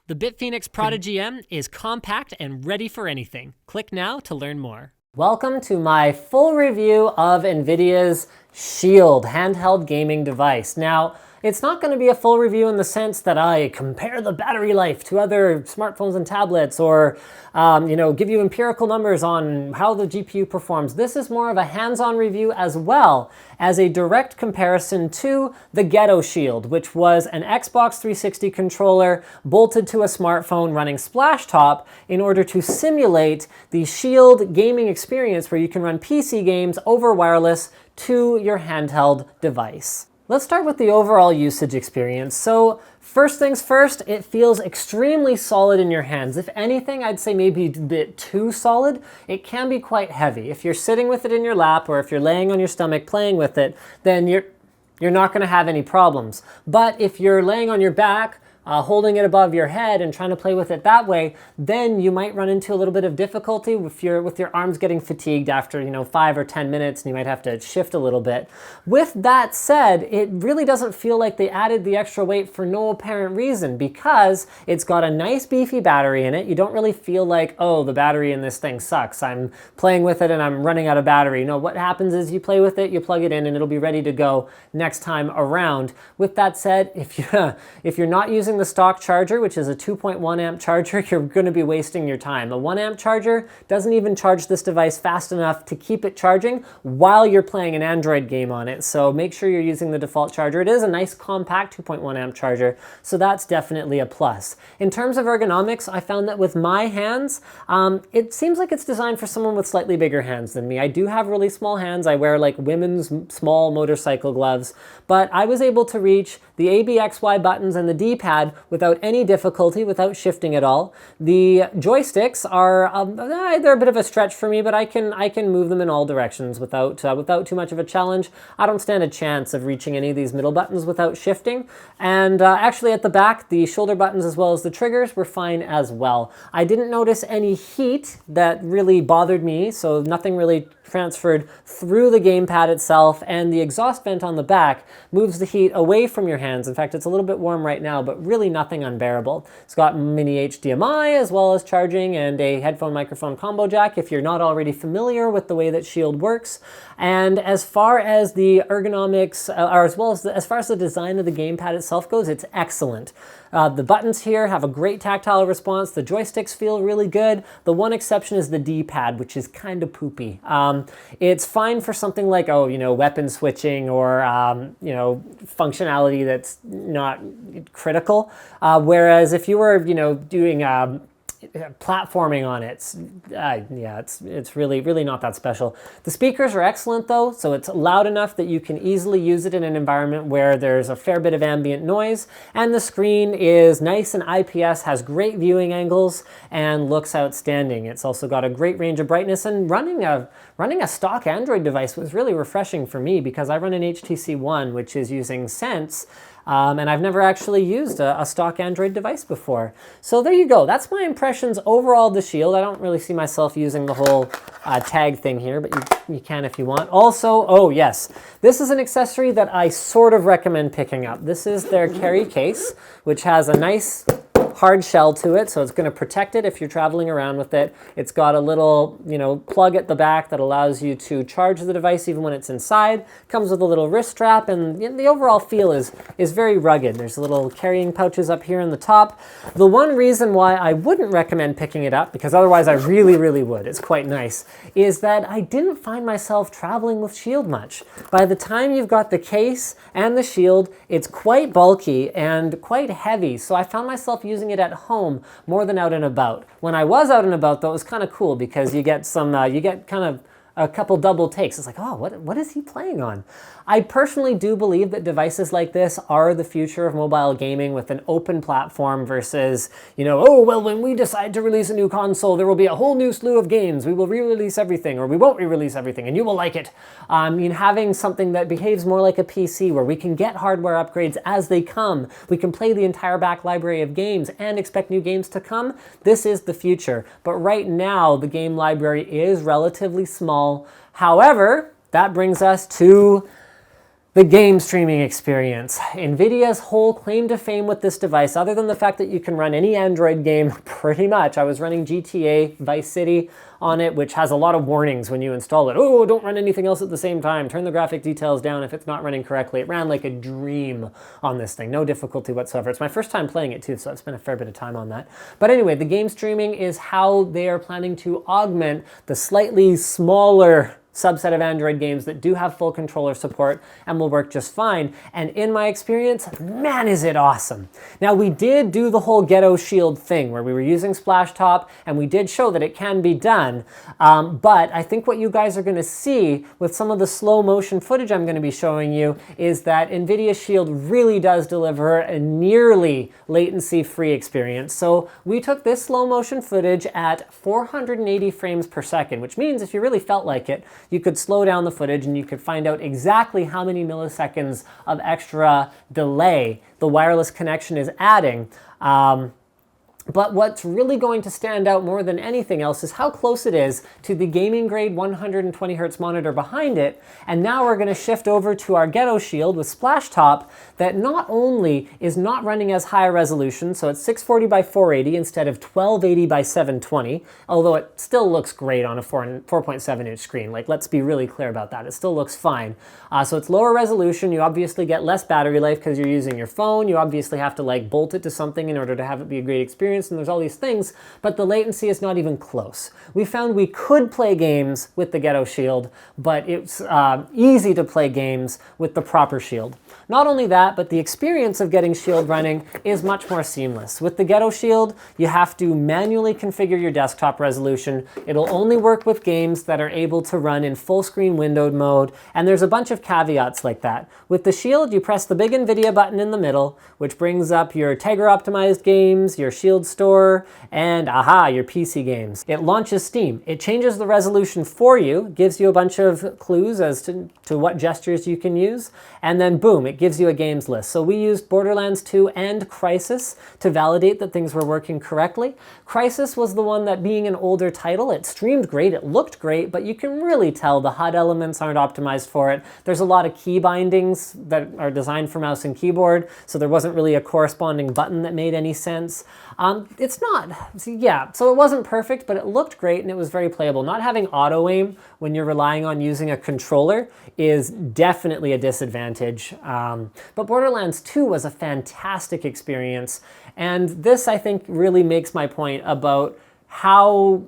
The BitPhoenix Prodigy M is compact and ready for anything. Click now to learn more. Welcome to my full review of NVIDIA's Shield handheld gaming device. Now, it's not going to be a full review in the sense that I compare the battery life to other smartphones and tablets or, give you empirical numbers on how the GPU performs. This is more of a hands-on review as well as a direct comparison to the Ghetto Shield, which was an Xbox 360 controller bolted to a smartphone running Splashtop in order to simulate the Shield gaming experience where you can run PC games over wireless to your handheld device. Let's start with the overall usage experience. So first things first, it feels extremely solid in your hands. If anything, I'd say maybe a bit too solid. It can be quite heavy. If you're sitting with it in your lap or if you're laying on your stomach playing with it, then you're not going to have any problems. But if you're laying on your back, holding it above your head and trying to play with it that way, then you might run into a little bit of difficulty with your arms getting fatigued after 5 or 10 minutes, and you might have to shift a little bit. With that said, it really doesn't feel like they added the extra weight for no apparent reason, because it's got a nice beefy battery in it. You don't really feel like, oh, the battery in this thing sucks, I'm playing with it and I'm running out of battery. No, what happens is you play with it, you plug it in, and it'll be ready to go next time around. With that said, if you're not using the stock charger, which is a 2.1 amp charger, you're going to be wasting your time. A 1 amp charger doesn't even charge this device fast enough to keep it charging while you're playing an Android game on it. So make sure you're using the default charger. It is a nice compact 2.1 amp charger, so that's definitely a plus. In terms of ergonomics, I found that with my hands, it seems like it's designed for someone with slightly bigger hands than me. I do have really small hands. I wear like women's small motorcycle gloves, but I was able to reach the A, B, X, Y buttons and the D-pad without any difficulty, without shifting at all. The joysticks are, they're a bit of a stretch for me, but I can move them in all directions without too much of a challenge. I don't stand a chance of reaching any of these middle buttons without shifting. And actually at the back, the shoulder buttons as well as the triggers were fine as well. I didn't notice any heat that really bothered me, so nothing really transferred through the gamepad itself, and the exhaust vent on the back moves the heat away from your hands. In fact, it's a little bit warm right now, but really nothing unbearable. It's got mini HDMI as well as charging and a headphone microphone combo jack if you're not already familiar with the way that Shield works. And as far as the ergonomics, or as far as the design of the gamepad itself goes, it's excellent. The buttons here have a great tactile response. The joysticks feel really good. The one exception is the D-pad, which is kind of poopy. It's fine for something like, weapon switching or, functionality that's not critical. Whereas if you were, doing platforming on it, it's really not that special. The speakers are excellent though, so it's loud enough that you can easily use it in an environment where there's a fair bit of ambient noise, and the screen is nice and IPS, has great viewing angles, and looks outstanding. It's also got a great range of brightness, and running a stock Android device was really refreshing for me because I run an HTC One, which is using Sense, and I've never actually used a stock Android device before. So there you go. That's my impressions overall of the Shield. I don't really see myself using the whole tag thing here, but you can if you want. Also, oh yes, this is an accessory that I sort of recommend picking up. This is their carry case, which has a nice hard shell to it, so it's going to protect it if you're traveling around with it. It's got a little, plug at the back that allows you to charge the device even when it's inside. Comes with a little wrist strap, and the overall feel is very rugged. There's little carrying pouches up here in the top. The one reason why I wouldn't recommend picking it up, because otherwise I really would, it's quite nice, is that I didn't find myself traveling with Shield much. By the time you've got the case and the Shield, it's quite bulky and quite heavy, so I found myself using it at home more than out and about. When I was out and about though, it was kind of cool because you get kind of a couple double takes. It's like, oh, what is he playing on? I personally do believe that devices like this are the future of mobile gaming with an open platform versus, when we decide to release a new console, there will be a whole new slew of games. We will re-release everything, or we won't re-release everything, and you will like it. Having something that behaves more like a PC where we can get hardware upgrades as they come, we can play the entire back library of games and expect new games to come, this is the future. But right now, the game library is relatively small. However, that brings us to The game streaming experience. NVIDIA's whole claim to fame with this device, other than the fact that you can run any Android game pretty much. I was running GTA Vice City on it, which has a lot of warnings when you install it. Oh, don't run anything else at the same time. Turn the graphic details down if it's not running correctly. It ran like a dream on this thing. No difficulty whatsoever. It's my first time playing it too, so I've spent a fair bit of time on that. But anyway, the game streaming is how they are planning to augment the slightly smaller subset of Android games that do have full controller support and will work just fine. And in my experience, man, is it awesome. Now, we did do the whole ghetto shield thing where we were using Splashtop, and we did show that it can be done. But I think what you guys are going to see with some of the slow motion footage I'm going to be showing you is that NVIDIA Shield really does deliver a nearly latency-free experience. So we took this slow motion footage at 480 frames per second, which means if you really felt like it, you could slow down the footage and you could find out exactly how many milliseconds of extra delay the wireless connection is adding. But what's really going to stand out more than anything else is how close it is to the gaming grade 120 Hz monitor behind it. And now we're going to shift over to our Ghetto Shield with Splashtop that not only is not running as high a resolution, so it's 640 by 480 instead of 1280 by 720, although it still looks great on a 4.7 inch screen. Like, let's be really clear about that. It still looks fine. So it's lower resolution. You obviously get less battery life because you're using your phone. You obviously have to like bolt it to something in order to have it be a great experience. And there's all these things, but the latency is not even close. We found we could play games with the Ghetto Shield, but it's easy to play games with the proper Shield. Not only that, but the experience of getting Shield running is much more seamless. With the Ghetto Shield, you have to manually configure your desktop resolution. It'll only work with games that are able to run in full screen windowed mode, and there's a bunch of caveats like that. With the Shield, you press the big NVIDIA button in the middle, which brings up your Tegra optimized games, your Shield store, and aha, your PC games. It launches Steam. It changes the resolution for you, gives you a bunch of clues as to what gestures you can use, and then boom, it gives you a games list. So we used Borderlands 2 and Crysis to validate that things were working correctly. Crysis was the one that, being an older title, it streamed great, it looked great, but you can really tell the HUD elements aren't optimized for it. There's a lot of key bindings that are designed for mouse and keyboard, so there wasn't really a corresponding button that made any sense. It's not, yeah, so it wasn't perfect, but it looked great and it was very playable. Not having auto aim when you're relying on using a controller is definitely a disadvantage. But Borderlands 2 was a fantastic experience, and this, I think, really makes my point about how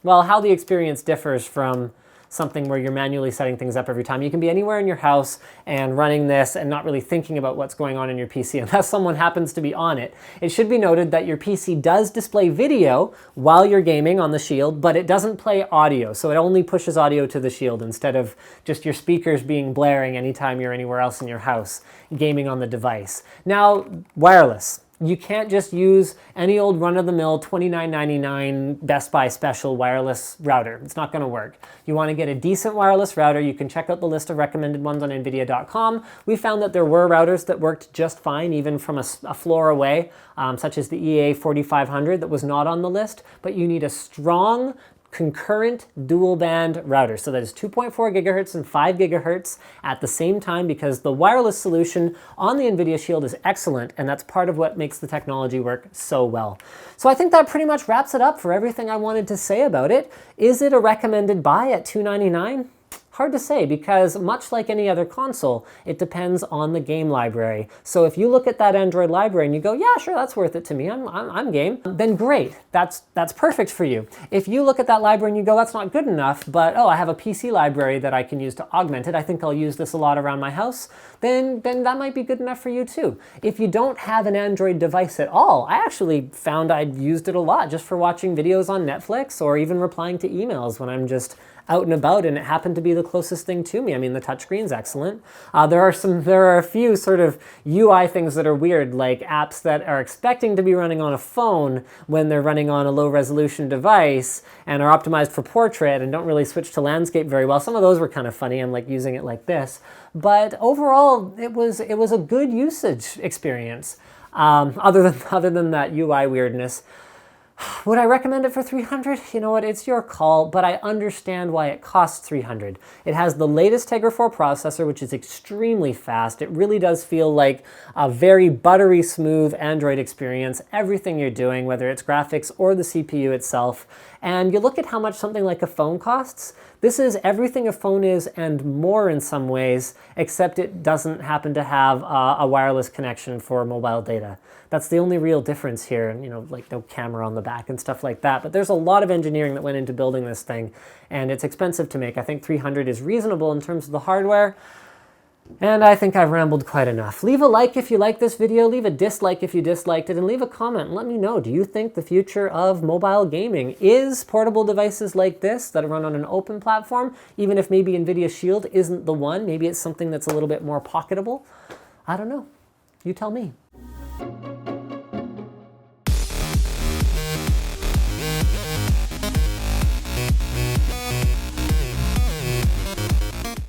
the experience differs from something where you're manually setting things up every time. You can be anywhere in your house and running this and not really thinking about what's going on in your PC unless someone happens to be on it. It should be noted that your PC does display video while you're gaming on the Shield, but it doesn't play audio, so it only pushes audio to the Shield instead of just your speakers being blaring anytime you're anywhere else in your house gaming on the device. Now, wireless. You can't just use any old run-of-the-mill $29.99 Best Buy special wireless router. It's not going to work. You want to get a decent wireless router. You can check out the list of recommended ones on NVIDIA.com. We found that there were routers that worked just fine, even from a floor away, such as the EA4500 that was not on the list, but you need a strong concurrent dual band router. So that is 2.4 gigahertz and 5 gigahertz at the same time, because the wireless solution on the NVIDIA Shield is excellent, and that's part of what makes the technology work so well. So I think that pretty much wraps it up for everything I wanted to say about it. Is it a recommended buy at $299? Hard to say, because much like any other console, it depends on the game library. So if you look at that Android library and you go, yeah, sure, that's worth it to me, I'm game, then great, that's perfect for you. If you look at that library and you go, that's not good enough, but oh, I have a PC library that I can use to augment it, I think I'll use this a lot around my house, then that might be good enough for you too. If you don't have an Android device at all, I actually found I'd used it a lot just for watching videos on Netflix or even replying to emails when I'm just out and about, and it happened to be the closest thing to me. I mean, the touchscreen's excellent. There are a few sort of UI things that are weird, like apps that are expecting to be running on a phone when they're running on a low resolution device and are optimized for portrait and don't really switch to landscape very well. Some of those were kind of funny. I'm like using it like this, but overall, it was a good usage experience. Other than that UI weirdness. Would I recommend it for 300? You know what, it's your call, but I understand why it costs 300. It has the latest Tegra 4 processor, which is extremely fast. It really does feel like a very buttery smooth Android experience, everything you're doing, whether it's graphics or the CPU itself. And you look at how much something like a phone costs. This is everything a phone is and more in some ways, except it doesn't happen to have a wireless connection for mobile data. That's the only real difference here, and like no camera on the back and stuff like that. But there's a lot of engineering that went into building this thing, and it's expensive to make. I think 300 is reasonable in terms of the hardware, and I think I've rambled quite enough. Leave a like if you like this video, leave a dislike if you disliked it, and leave a comment and let me know, do you think the future of mobile gaming is portable devices like this that run on an open platform, even if maybe NVIDIA Shield isn't the one? Maybe it's something that's a little bit more pocketable? I don't know. You tell me.